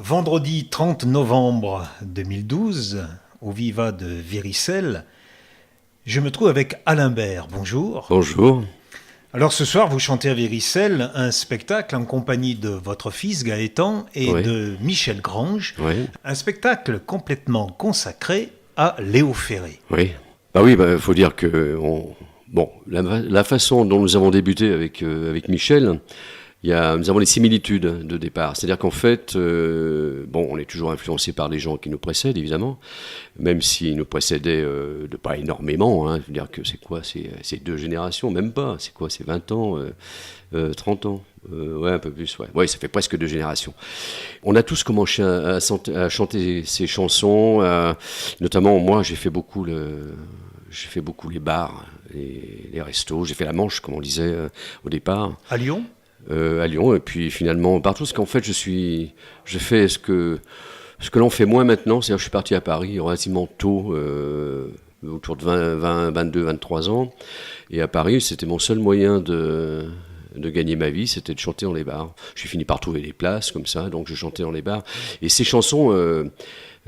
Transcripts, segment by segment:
Vendredi 30 novembre 2012, au Viva de Viricelle, je me trouve avec Alain Bert. Bonjour. Bonjour. Alors ce soir, vous chantez à Viricelle un spectacle en compagnie de votre fils Gaëtan et Oui, de Michel Grange. oui, Un spectacle complètement consacré à Léo Ferré. oui. Bah oui, faut dire que bon, la façon dont nous avons débuté avec Michel, nous avons des similitudes de départ. C'est-à-dire qu'en fait, bon, on est toujours influencé par les gens qui nous précèdent, évidemment, même s'ils nous précédaient de pas énormément. Hein. Je veux dire que c'est quoi, c'est deux générations, même pas. C'est quoi, c'est 20 ans, 30 ans. Ouais, un peu plus, ouais. Ouais, ça fait presque deux générations. On a tous commencé à chanter ces chansons, notamment moi, j'ai fait beaucoup les bars, les restos, j'ai fait la Manche, comme on disait au départ, À Lyon? à Lyon, et puis finalement partout, parce qu'en fait, je fais ce que l'on fait moins maintenant, c'est-à-dire que je suis parti à Paris relativement tôt, autour de 22, 23 ans, et à Paris, c'était mon seul moyen de gagner ma vie, c'était de chanter dans les bars. J'ai fini par trouver des places comme ça, donc je chantais dans les bars. Et ces chansons,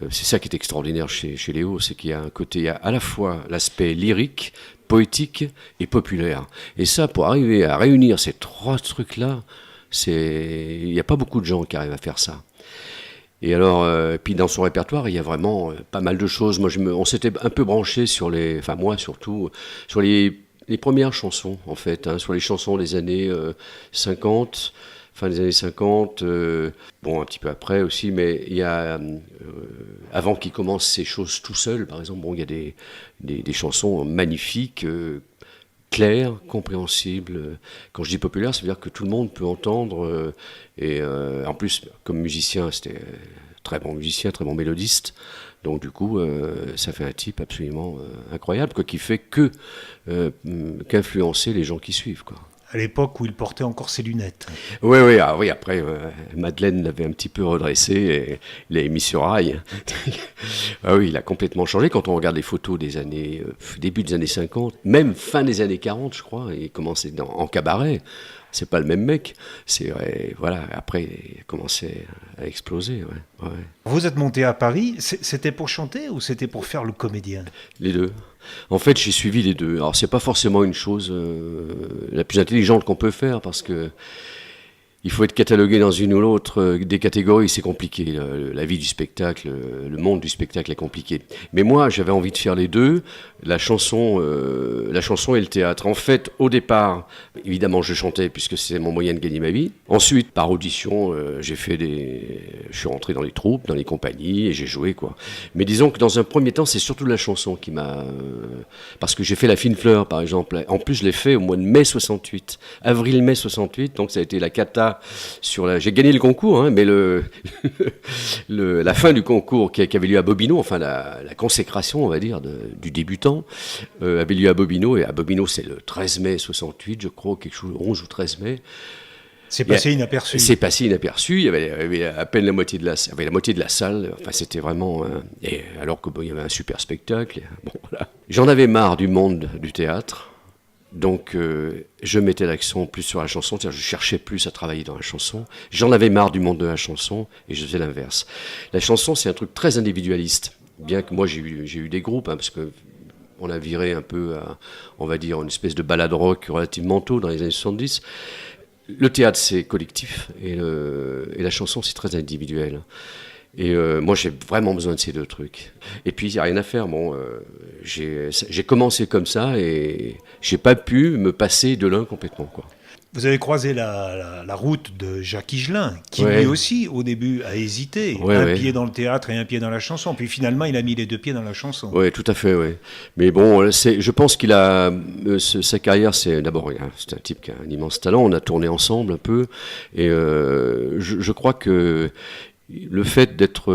c'est ça qui est extraordinaire chez Léo, c'est qu'il y a un côté, il y a à la fois l'aspect lyrique, poétique et populaire. Et ça, pour arriver à réunir ces trois trucs-là, il n'y a pas beaucoup de gens qui arrivent à faire ça. Et alors, puis dans son répertoire, il y a vraiment pas mal de choses. On s'était un peu branché enfin moi surtout, sur les premières chansons en fait, hein, sur les chansons des années 50, fin des années 50, bon un petit peu après aussi, mais il y a, avant qu'il commence ces choses tout seul, par exemple, bon il y a des chansons magnifiques, claires, compréhensibles. Quand je dis populaire, ça veut dire que tout le monde peut entendre, et en plus, comme musicien, c'était très bon musicien, très bon mélodiste. Donc du coup, ça fait un type absolument incroyable, quoi, qui fait qu'influencer les gens qui suivent, quoi. À l'époque où il portait encore ses lunettes. Oui, oui, ah, oui. Après, Madeleine l'avait un petit peu redressé et il l'avait mis sur rail. Ah oui, il a complètement changé. Quand on regarde les photos des années, début des années 50, même fin des années 40, je crois, il commençait en cabaret. C'est pas le même mec. Voilà. Après, il a commencé à exploser. Ouais, ouais. Vous êtes monté à Paris, c'était pour chanter ou c'était pour faire le comédien? Les deux. En fait, j'ai suivi les deux. Alors, c'est pas forcément une chose la plus intelligente qu'on peut faire parce que il faut être catalogué dans une ou l'autre des catégories, c'est compliqué. La vie du spectacle, le monde du spectacle est compliqué. Mais moi, j'avais envie de faire les deux, la chanson et le théâtre. En fait, au départ, évidemment, je chantais puisque c'était mon moyen de gagner ma vie. Ensuite, par audition, je suis rentré dans les troupes, dans les compagnies et j'ai joué, quoi. Mais disons que dans un premier temps, c'est surtout la chanson qui m'a, parce que j'ai fait La Fine Fleur, par exemple. En plus, je l'ai fait au mois de mai 68, avril-mai 68. Donc ça a été la cata. J'ai gagné le concours, hein, mais la fin du concours qui avait lieu à Bobino, enfin la consécration, on va dire, du débutant, avait lieu à Bobino, et à Bobino c'est le 13 mai 68, je crois, quelque chose, 11 ou 13 mai. C'est passé inaperçu. C'est passé inaperçu, il y avait à peine la moitié de la salle, enfin c'était vraiment, et alors qu'il y avait un super spectacle, bon voilà. J'en avais marre du monde du théâtre. Donc je mettais l'accent plus sur la chanson, c'est-à-dire je cherchais plus à travailler dans la chanson. J'en avais marre du monde de la chanson et je faisais l'inverse. La chanson, c'est un truc très individualiste. Bien que moi j'ai eu des groupes, hein, parce que on a viré un peu à, on va dire, une espèce de ballade rock relativement tôt dans les années 70. Le théâtre, c'est collectif et la chanson, c'est très individuel. Et moi, j'ai vraiment besoin de ces deux trucs. Et puis, il n'y a rien à faire. Bon, j'ai commencé comme ça et j'ai pas pu me passer de l'un complètement, quoi. Vous avez croisé la route de Jacques Higelin, qui lui Ouais, aussi, au début, a hésité. ouais, Un ouais. pied dans le théâtre et un pied dans la chanson. Puis finalement, il a mis les deux pieds dans la chanson. Ouais, tout à fait, ouais. Mais bon, je pense qu'il a sa carrière, c'est un type qui a un immense talent. On a tourné ensemble un peu, et je crois que le fait d'être,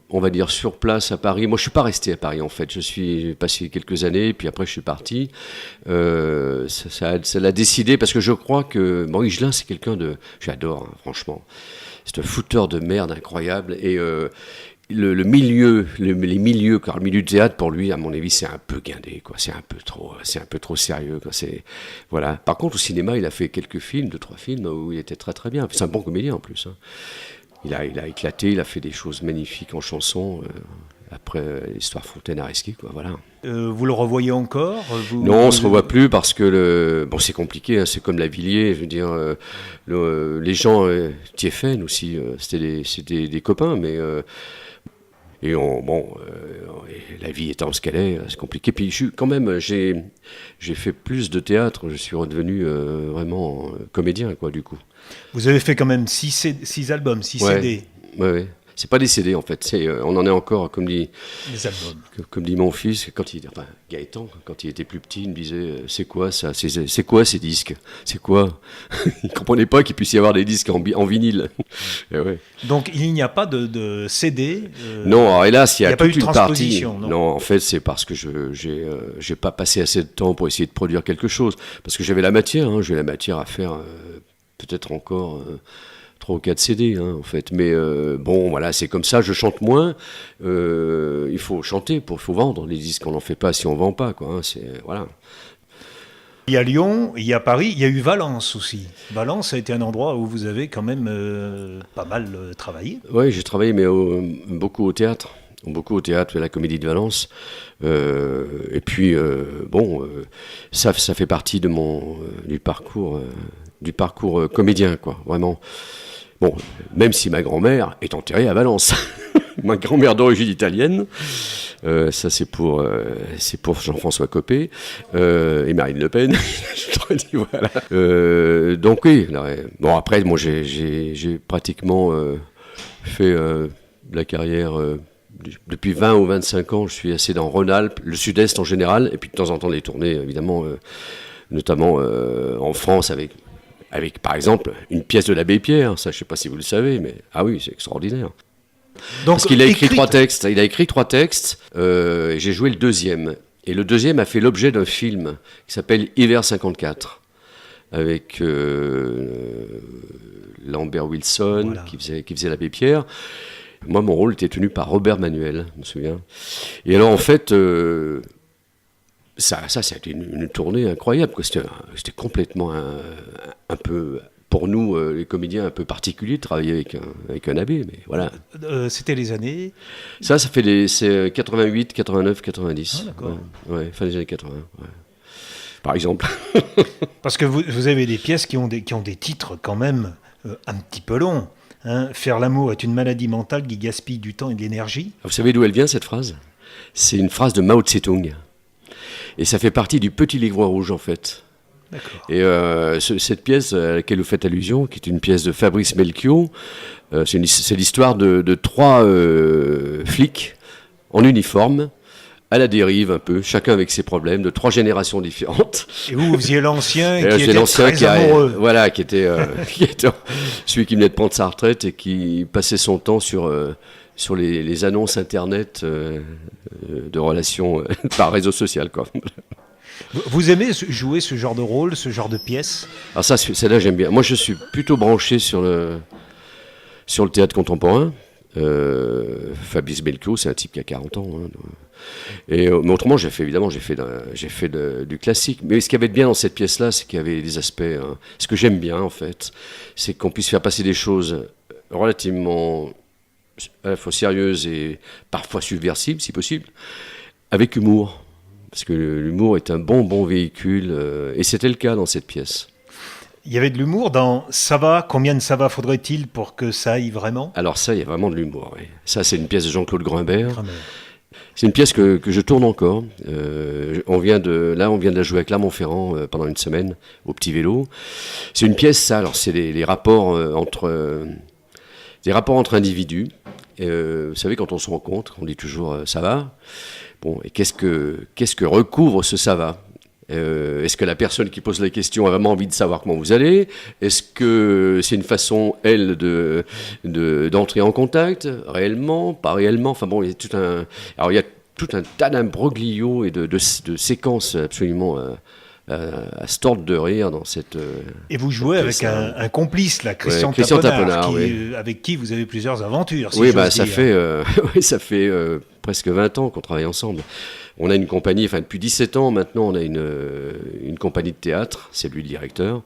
on va dire, sur place à Paris. Moi, je suis pas resté à Paris en fait. Je suis passé quelques années, puis après je suis parti. Ça l'a décidé parce que je crois que Maurice Higelin, c'est quelqu'un j'adore, hein, franchement. C'est un fouteur de merde incroyable et le milieu, les milieux, car le milieu du théâtre pour lui, à mon avis, c'est un peu guindé, quoi. C'est un peu trop sérieux, quoi. Voilà. Par contre, au cinéma, il a fait quelques films, 2, 3 films où il était très très bien. C'est un bon comédien en plus, hein. il a éclaté, il a fait des choses magnifiques en chanson. Après l'histoire Fontaine à risquer, quoi, voilà. Vous le revoyez encore Non, on se revoit plus parce que bon, c'est compliqué, hein, c'est comme la Villiers, je veux dire, les gens, Thiéphène aussi, c'était des copains, mais la vie étant ce qu'elle est, c'est compliqué. Puis quand même, j'ai fait plus de théâtre, je suis redevenu vraiment comédien, quoi, du coup. Vous avez fait quand même 6 albums, 6 CD. Ouais. C'est pas des CD en fait, on en est encore, comme dit mon fils, Gaëtan, quand il était plus petit, il me disait c'est quoi ça, c'est quoi ces disques, c'est quoi. Il comprenait pas qu'il puisse y avoir des disques en vinyle. Et ouais. Donc il n'y a pas de CD. Non, alors, hélas, il y a toute pas eu de une partie. transposition. Non, en fait, c'est parce que j'ai pas passé assez de temps pour essayer de produire quelque chose, parce que j'avais la matière, hein, j'ai la matière à faire peut-être encore. 3 ou 4 CD, hein, en fait. Mais bon, voilà, c'est comme ça, je chante moins. Il faut chanter, il faut vendre. Les disques, on n'en fait pas si on ne vend pas, quoi. Hein, voilà. Il y a Lyon, il y a Paris, il y a eu Valence aussi. Valence a été un endroit où vous avez quand même pas mal travaillé. Oui, j'ai travaillé, mais beaucoup au théâtre. Beaucoup au théâtre, à la Comédie de Valence. Et puis, ça fait partie de du parcours comédien, quoi, vraiment. Bon, même si ma grand-mère est enterrée à Valence. Ma grand-mère d'origine italienne, ça c'est pour Jean-François Copé et Marine Le Pen. Je te redis, voilà. Donc oui, bon après, moi j'ai pratiquement fait la carrière depuis 20 ou 25 ans. Je suis assez dans Rhône-Alpes, le Sud-Est en général, et puis de temps en temps des tournées, évidemment, notamment en France avec par exemple une pièce de l'Abbé Pierre. Ça, je ne sais pas si vous le savez, mais ah oui, c'est extraordinaire. Donc, parce qu'il a écrit 3 textes. Il a écrit 3 textes. Et j'ai joué le deuxième. Et le deuxième a fait l'objet d'un film qui s'appelle Hiver 54, avec Lambert Wilson, voilà, qui faisait l'Abbé Pierre. Moi, mon rôle était tenu par Robert Manuel, je me souviens. Et alors, en fait, ça a été une tournée incroyable, quoi. C'était complètement un peu, pour nous, les comédiens, un peu particulier de travailler avec un abbé, mais voilà. C'était les années Ça fait c'est 88, 89, 90. Ah, d'accord. Ouais, fin des années 80, ouais. Par exemple. Parce que vous avez des pièces qui ont des titres quand même un petit peu longs. Hein. Faire l'amour est une maladie mentale qui gaspille du temps et de l'énergie. Vous savez d'où elle vient, cette phrase ? C'est une phrase de Mao Tse-tung. Et ça fait partie du Petit Livre rouge, en fait. D'accord. Et cette pièce à laquelle vous faites allusion, qui est une pièce de Fabrice Melchior, c'est l'histoire de 3 flics en uniforme, à la dérive un peu, chacun avec ses problèmes, de 3 générations différentes. Et vous faisiez l'ancien qui était très amoureux. Voilà, qui était celui qui venait de prendre sa retraite et qui passait son temps sur les annonces internet de relations par réseau social, quoi. Vous aimez jouer ce genre de rôle, ce genre de pièce ? Alors ça, celle-là, j'aime bien. Moi, je suis plutôt branché sur le théâtre contemporain. Fabrice Melchior, c'est un type qui a 40 ans. Hein. Mais autrement, j'ai fait du classique. Mais ce qu'il y avait de bien dans cette pièce-là, c'est qu'il y avait des aspects... Hein, ce que j'aime bien, en fait, c'est qu'on puisse faire passer des choses relativement à la fois sérieuses et parfois subversibles, si possible, avec humour. Parce que l'humour est un bon véhicule, et c'était le cas dans cette pièce. Il y avait de l'humour dans « ça va », combien de ça va faudrait-il pour que ça aille vraiment ? Alors ça, il y a vraiment de l'humour, oui. Ça, c'est une pièce de Jean-Claude Grimbert. C'est une pièce que je tourne encore. On vient de la jouer à Clermont-Ferrand pendant une semaine, au Petit Vélo. C'est une pièce, ça, alors c'est les rapports entre individus. Vous savez, quand on se rencontre, on dit toujours « ça va ». Bon, et qu'est-ce que recouvre ce « ça va » ? Est-ce que la personne qui pose la question a vraiment envie de savoir comment vous allez ? Est-ce que c'est une façon, elle, d'entrer en contact, réellement, pas réellement ? Enfin bon, il y a tout un tas d'imbroglios et de séquences absolument à se tordre de rire dans cette. Et vous jouez avec un complice, là, Christian Tapenard, avec qui vous avez plusieurs aventures. Si oui, j'ose dire. Ça fait presque 20 ans qu'on travaille ensemble. On a une compagnie, depuis 17 ans maintenant, on a une compagnie de théâtre, c'est lui le directeur.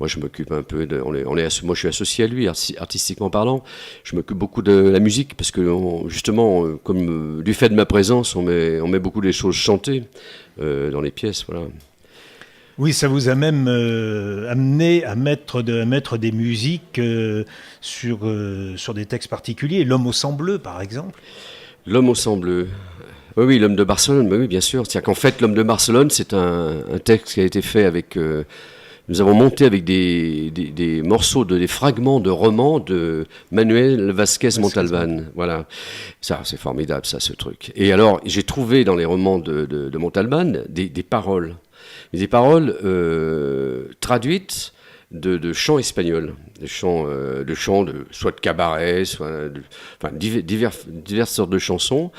Moi, je m'occupe un peu moi, je suis associé à lui, artistiquement parlant. Je m'occupe beaucoup de la musique, parce que justement, comme du fait de ma présence, on met beaucoup des choses chantées dans les pièces, voilà. Oui, ça vous a même amené à mettre des musiques sur des textes particuliers. L'homme au sang bleu, par exemple. L'homme au sang bleu. Oui, l'homme de Barcelone, oui, bien sûr. C'est-à-dire qu'en fait, l'homme de Barcelone, c'est un texte qui a été fait avec... nous avons monté avec des morceaux, des fragments de romans de Manuel Vázquez Montalbán. Voilà. Ça, c'est formidable, ça, ce truc. Et alors, j'ai trouvé dans les romans de Montalbán des paroles. Des paroles traduites de chants espagnols, soit de cabaret, soit diverses sortes de chansons.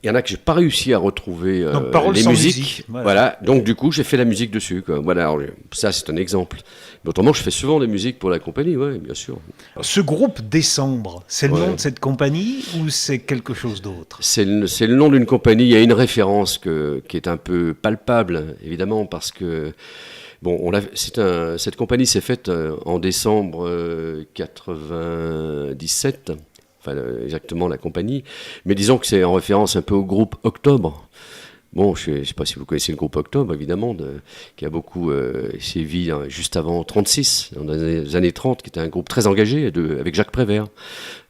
Il y en a que j'ai pas réussi à retrouver les musiques. Voilà. Donc du coup, j'ai fait la musique dessus, quoi. Voilà. Alors, ça, c'est un exemple. Mais autrement, je fais souvent des musiques pour la compagnie, ouais, bien sûr. Ce groupe Décembre, c'est le nom de cette compagnie ou c'est quelque chose d'autre ? C'est le nom d'une compagnie. Il y a une référence qui est un peu palpable, évidemment, parce que bon, cette compagnie s'est faite en décembre 97. Enfin, exactement la compagnie, mais disons que c'est en référence un peu au groupe Octobre. Bon, je ne sais pas si vous connaissez le groupe Octobre, évidemment, qui a beaucoup sévi juste avant 36, dans les années 30, qui était un groupe très engagé, avec Jacques Prévert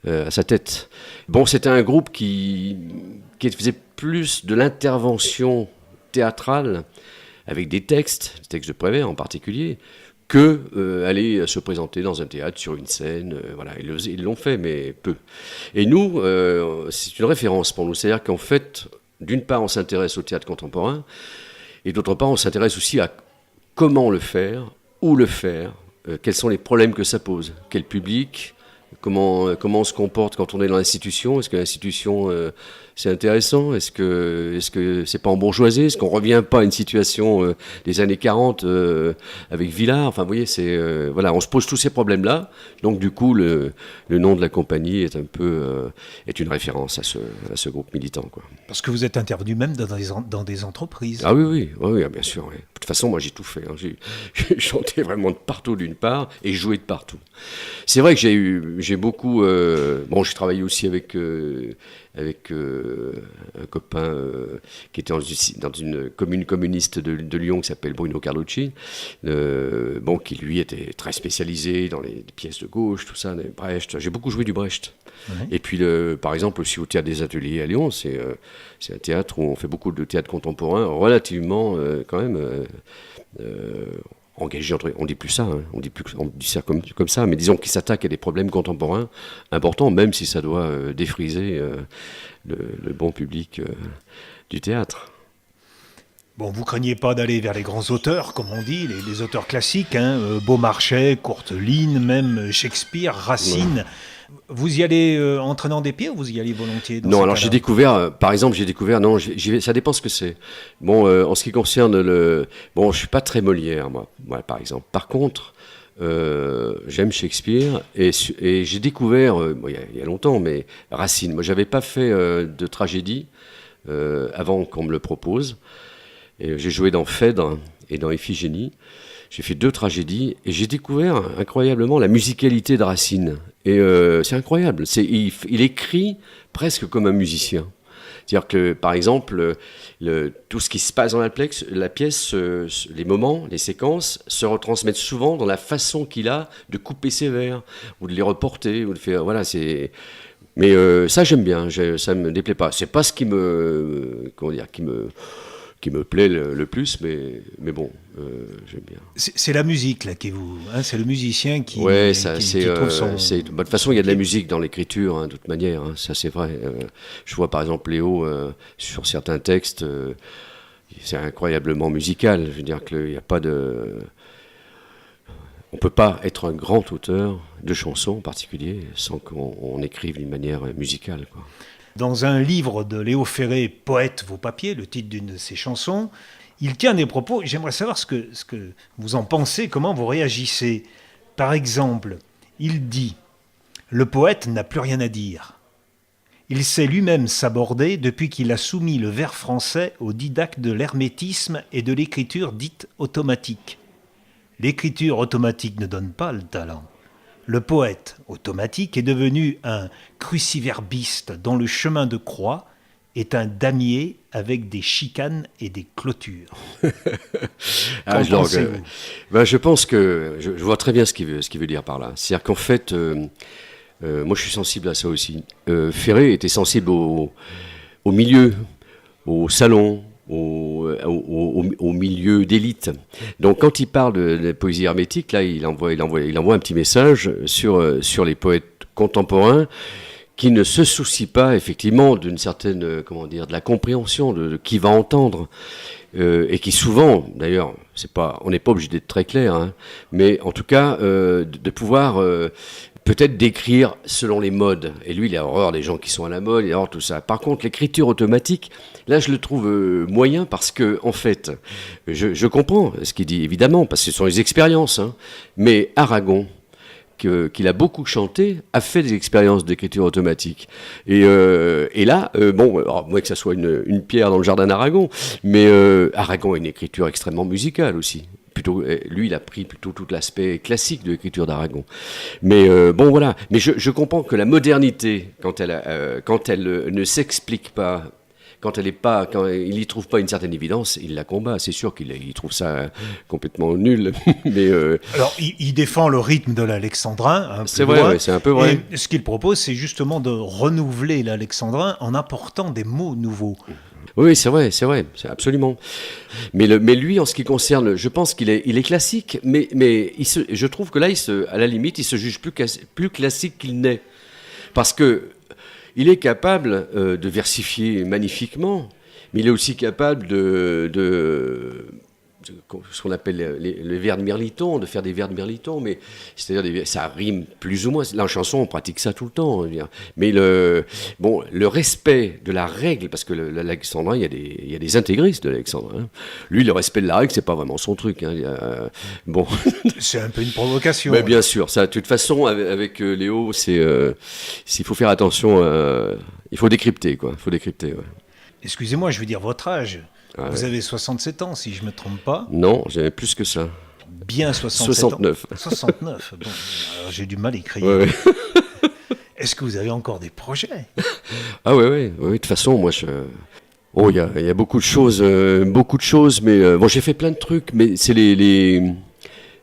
à sa tête. Bon, c'était un groupe qui faisait plus de l'intervention théâtrale, avec des textes de Prévert en particulier, que aller se présenter dans un théâtre, sur une scène. Voilà, ils l'ont fait, mais peu. Et nous, c'est une référence pour nous. C'est-à-dire qu'en fait, d'une part, on s'intéresse au théâtre contemporain, et d'autre part, on s'intéresse aussi à comment le faire, où le faire, quels sont les problèmes que ça pose, quel public, comment on se comporte quand on est dans l'institution. Est-ce que l'institution, c'est intéressant ? Est-ce que c'est pas embourgeoisé ? Est-ce qu'on revient pas à une situation des années 40 avec Villard ? Enfin, vous voyez, voilà, on se pose tous ces problèmes-là. Donc, du coup, le nom de la compagnie est est une référence à ce groupe militant, quoi. Parce que vous êtes intervenu même dans des entreprises. Ah oui, bien sûr. Oui. De toute façon, moi, j'ai tout fait. Hein. J'ai chanté vraiment de partout, d'une part, et joué de partout. C'est vrai que j'ai beaucoup... bon, j'ai travaillé aussi avec un copain qui était dans une commune communiste de Lyon qui s'appelle Bruno Carlucci, qui lui était très spécialisé dans les pièces de gauche, tout ça, Brecht. J'ai beaucoup joué du Brecht. Ouais. Et puis, par exemple, aussi au Théâtre des Ateliers à Lyon, c'est un théâtre où on fait beaucoup de théâtre contemporain, relativement quand même... engagé, on dit plus ça, hein. on dit ça comme ça, mais disons qu'il s'attaque à des problèmes contemporains importants, même si ça doit défriser le bon public du théâtre. Bon, vous craignez pas d'aller vers les grands auteurs, comme on dit, les auteurs classiques, Beaumarchais, Courteline, même Shakespeare, Racine. Ouais. Vous y allez en traînant des pieds ou vous y allez volontiers dans Non, alors j'ai découvert, non, ça dépend ce que c'est. Bon, en ce qui concerne je suis pas très Molière, moi, par exemple. Par contre, j'aime Shakespeare et j'ai découvert, il y a longtemps, mais Racine. Moi, j'avais pas fait de tragédie avant qu'on me le propose. Et j'ai joué dans Phèdre et dans Iphigénie. J'ai fait 2 tragédies et j'ai découvert incroyablement la musicalité de Racine. Et c'est incroyable. Il écrit presque comme un musicien. C'est-à-dire que, par exemple, tout ce qui se passe dans la pièce, les moments, les séquences, se retransmettent souvent dans la façon qu'il a de couper ses vers, ou de les reporter, ou de faire... Voilà, c'est... Mais ça, j'aime bien, ça ne me déplaît pas. C'est pas ce qui me plaît le plus, mais bon, j'aime bien. C'est la musique là qui vous, c'est le musicien qui. Ouais, qui trouve son. De toute façon, il y a de la musique dans l'écriture, de toute manière. Ça, c'est vrai. Je vois par exemple Léo sur certains textes, c'est incroyablement musical. Je veux dire qu'il n'y a pas de. On ne peut pas être un grand auteur de chansons en particulier sans qu'on écrive d'une manière musicale, quoi. Dans un livre de Léo Ferré, Poète vos papiers, le titre d'une de ses chansons, il tient des propos, j'aimerais savoir ce que vous en pensez, comment vous réagissez. Par exemple, il dit « Le poète n'a plus rien à dire ». Il sait lui-même s'aborder depuis qu'il a soumis le vers français au didacte de l'hermétisme et de l'écriture dite automatique. L'écriture automatique ne donne pas le talent. Le poète automatique est devenu un cruciverbiste dont le chemin de croix est un damier avec des chicanes et des clôtures. Je pense que je vois très bien ce qu'il veut dire par là. C'est-à-dire qu'en fait, moi je suis sensible à ça aussi. Ferré était sensible au milieu, au salon, au milieu d'élite. Donc quand il parle de la poésie hermétique, là il envoie un petit message sur les poètes contemporains qui ne se soucient pas effectivement d'une certaine, de la compréhension de qui va entendre, et qui souvent, d'ailleurs, on n'est pas obligé d'être très clair, hein, mais en tout cas de pouvoir peut-être décrire selon les modes. Et lui, il a horreur des gens qui sont à la mode, il a horreur de tout ça. Par contre, l'écriture automatique, là, je le trouve moyen parce que, en fait, je comprends ce qu'il dit, évidemment, parce que ce sont les expériences, hein, mais Aragon, qu'il a beaucoup chanté, a fait des expériences d'écriture automatique. Et là, alors, moi que ça soit une pierre dans le jardin d'Aragon, mais Aragon a une écriture extrêmement musicale aussi. Plutôt, lui, il a pris plutôt tout l'aspect classique de l'écriture d'Aragon. Mais voilà. Mais je comprends que la modernité, quand elle ne s'explique pas, quand il n'y trouve pas une certaine évidence, il la combat. C'est sûr qu'il trouve ça complètement nul. Mais alors, il défend le rythme de l'alexandrin. C'est vrai, ouais, c'est un peu vrai. Et ce qu'il propose, c'est justement de renouveler l'alexandrin en apportant des mots nouveaux. Oui, c'est vrai, absolument. Mais lui, en ce qui concerne, je pense qu'il est classique, mais je trouve que là, à la limite, il se juge plus classique qu'il n'est. Parce que il est capable de versifier magnifiquement, mais il est aussi capable de ce qu'on appelle les vers de Mirliton, de faire des vers de Mirliton, mais c'est-à-dire ça rime plus ou moins. Là, en chanson, on pratique ça tout le temps. Mais le respect de la règle, parce que l'alexandrin, il y a des intégristes de l'alexandrin. Hein. Lui, le respect de la règle, c'est pas vraiment son truc. Hein. C'est un peu une provocation. Mais bien sûr, ça. De toute façon, avec Léo, s'il faut faire attention, il faut décrypter, quoi. Il faut décrypter. Ouais. Excusez-moi, je veux dire votre âge. Ah, vous avez 67 ans, si je ne me trompe pas. Non, j'avais plus que ça. Bien 69. 69. Bon, alors j'ai du mal à écrire. Ouais. Est-ce que vous avez encore des projets? Ah oui. De toute façon, moi, il y a beaucoup de choses, mais j'ai fait plein de trucs, mais c'est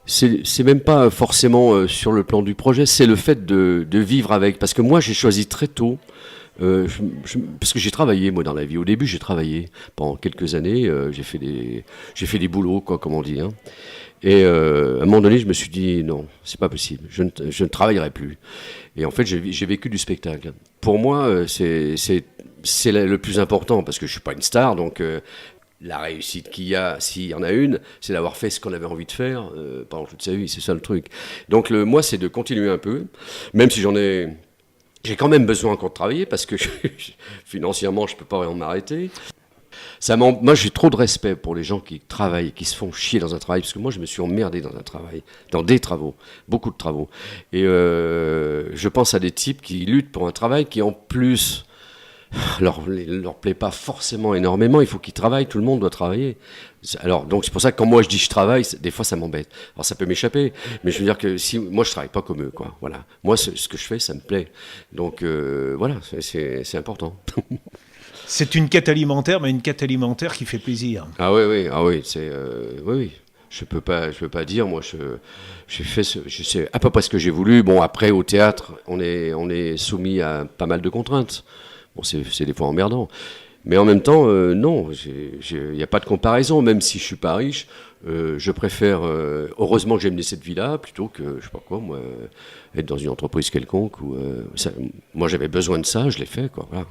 c'est même pas forcément sur le plan du projet, c'est le fait de vivre avec. Parce que moi, j'ai choisi très tôt. Parce que j'ai travaillé moi dans la vie. Au début, j'ai travaillé pendant quelques années. J'ai fait des boulots, quoi, comme on dit. Hein. Et à un moment donné, je me suis dit non, c'est pas possible. Je ne travaillerai plus. Et en fait, j'ai vécu du spectacle. Pour moi, c'est le plus important parce que je suis pas une star, donc. La réussite qu'il y a, s'il y en a une, c'est d'avoir fait ce qu'on avait envie de faire pendant toute sa vie. C'est ça le truc. Donc moi, c'est de continuer un peu, même si j'ai quand même besoin encore de travailler parce que financièrement, je ne peux pas vraiment m'arrêter. Moi, j'ai trop de respect pour les gens qui travaillent, qui se font chier dans un travail, parce que moi, je me suis emmerdé dans un travail, dans des travaux, beaucoup de travaux. Et je pense à des types qui luttent pour un travail qui, en plus, leur plaît pas forcément énormément. Il faut qu'ils travaillent, tout le monde doit travailler. Alors, donc c'est pour ça que quand moi je dis je travaille, des fois ça m'embête. Alors ça peut m'échapper, mais je veux dire que moi je travaille pas comme eux, quoi. Voilà. Moi ce que je fais, ça me plaît. Donc voilà, c'est important. C'est une quête alimentaire, mais une quête alimentaire qui fait plaisir. Ah oui, c'est oui. Je peux pas dire. Moi, j'ai fait je sais à peu près ce que j'ai voulu. Bon, après au théâtre, on est soumis à pas mal de contraintes. Bon, c'est des fois emmerdant. Mais en même temps, non, il n'y a pas de comparaison. Même si je ne suis pas riche, je préfère, heureusement que j'ai mené cette vie-là, plutôt que, je sais pas quoi, moi, être dans une entreprise quelconque. Moi, j'avais besoin de ça, je l'ai fait, quoi. Voilà.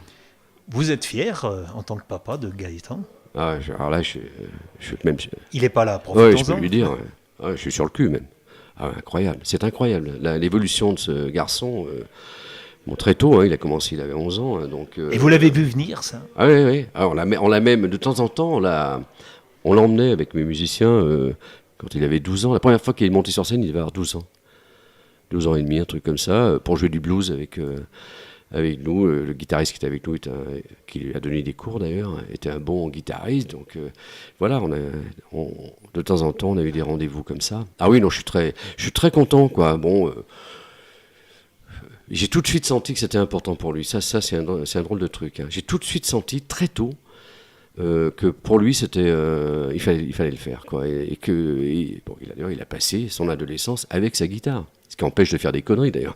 Vous êtes fier, en tant que papa, de Gaëtan? Alors là, même... Il n'est pas là, profitons-en. Oui, je peux lui dire. Ouais. Ouais, je suis sur le cul, même. Incroyable. C'est incroyable. L'évolution de ce garçon... Bon, très tôt, hein, il avait 11 ans. Hein, donc, et vous l'avez vu venir, ça? Ah oui. Alors, on l'a même, de temps en temps, on l'emmenait avec mes musiciens quand il avait 12 ans. La première fois qu'il est monté sur scène, il devait avoir 12 ans. 12 ans et demi, un truc comme ça, pour jouer du blues avec nous. Le guitariste qui était avec nous, qui lui a donné des cours d'ailleurs, était un bon guitariste. Donc voilà, de temps en temps, on a eu des rendez-vous comme ça. Ah oui, non, je suis très content, quoi. Bon, j'ai tout de suite senti que c'était important pour lui. Ça c'est un drôle de truc. Hein. J'ai tout de suite senti, très tôt, que pour lui, c'était, il fallait le faire, quoi. Bon, il a passé son adolescence avec sa guitare. Ce qui empêche de faire des conneries, d'ailleurs.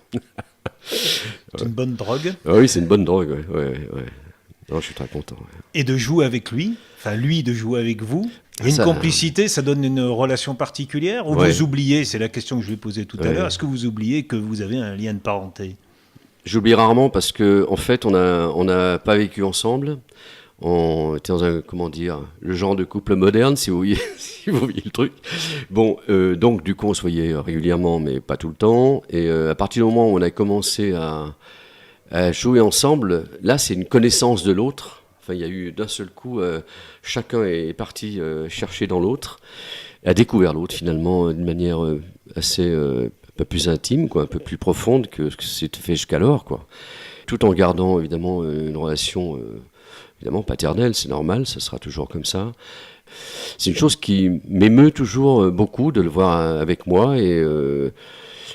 C'est une bonne drogue. Ah oui, c'est une bonne drogue, ouais. Non, je suis très content. Ouais. Et de jouer avec lui, enfin lui de jouer avec vous, il y a une complicité, ça donne une relation particulière. Ou vous oubliez, c'est la question que je lui ai posée tout à l'heure, est-ce que vous oubliez que vous avez un lien de parenté? J'oublie rarement parce que en fait, on n'a pas vécu ensemble. On était dans le genre de couple moderne, si vous voyez le truc. Bon, donc du coup, on se voyait régulièrement, mais pas tout le temps. Et à partir du moment où on a commencé à jouer ensemble, là, c'est une connaissance de l'autre. Enfin, il y a eu d'un seul coup, chacun est parti chercher dans l'autre, a découvert l'autre finalement d'une manière assez un peu plus intime, quoi, un peu plus profonde que ce que c'était fait jusqu'alors, quoi. Tout en gardant évidemment une relation évidemment paternelle, c'est normal, ça sera toujours comme ça. C'est une chose qui m'émeut toujours beaucoup de le voir avec moi et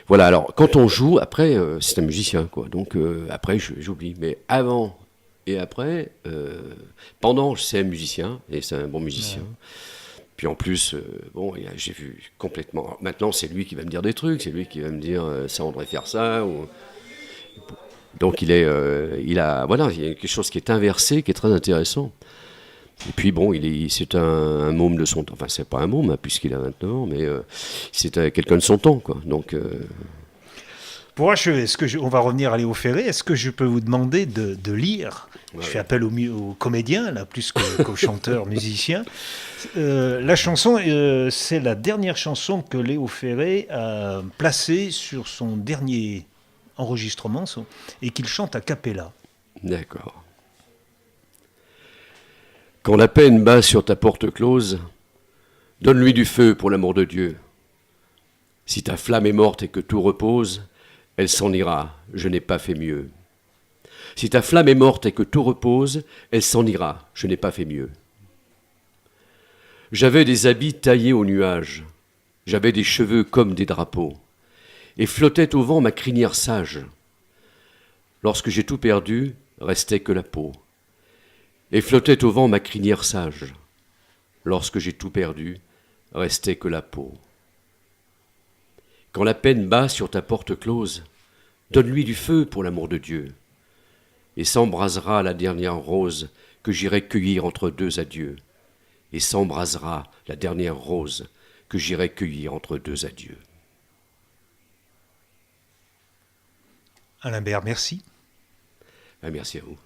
voilà. Alors quand on joue, après c'est un musicien, quoi. Donc après j'oublie, mais avant et après, pendant c'est un musicien et c'est un bon musicien. Ouais. Puis en plus, j'ai vu complètement. Maintenant c'est lui qui va me dire des trucs, c'est lui qui va me dire ça on devrait faire ça ou. Donc il y a quelque chose qui est inversé, qui est très intéressant. Et puis bon, c'est un môme de son temps. Enfin, c'est pas un môme, hein, puisqu'il a 29 ans, mais c'est quelqu'un de son temps, quoi. Donc, pour achever, on va revenir à Léo Ferré. Est-ce que je peux vous demander de lire? Je fais appel aux comédiens, là, plus qu'aux chanteurs, musiciens. La chanson, c'est la dernière chanson que Léo Ferré a placée sur son dernier enregistrement et qu'il chante a cappella. D'accord. Quand la peine bat sur ta porte close, donne-lui du feu pour l'amour de Dieu. Si ta flamme est morte et que tout repose, elle s'en ira, je n'ai pas fait mieux. Si ta flamme est morte et que tout repose, elle s'en ira, je n'ai pas fait mieux. J'avais des habits taillés aux nuages, j'avais des cheveux comme des drapeaux, et flottait au vent ma crinière sage. Lorsque j'ai tout perdu, restait que la peau. Et flottait au vent ma crinière sage. Lorsque j'ai tout perdu, restait que la peau. Quand la peine bat sur ta porte close, donne-lui du feu pour l'amour de Dieu. Et s'embrasera la dernière rose que j'irai cueillir entre deux adieux. Et s'embrasera la dernière rose que j'irai cueillir entre deux adieux. Alain Bert, merci. Merci à vous.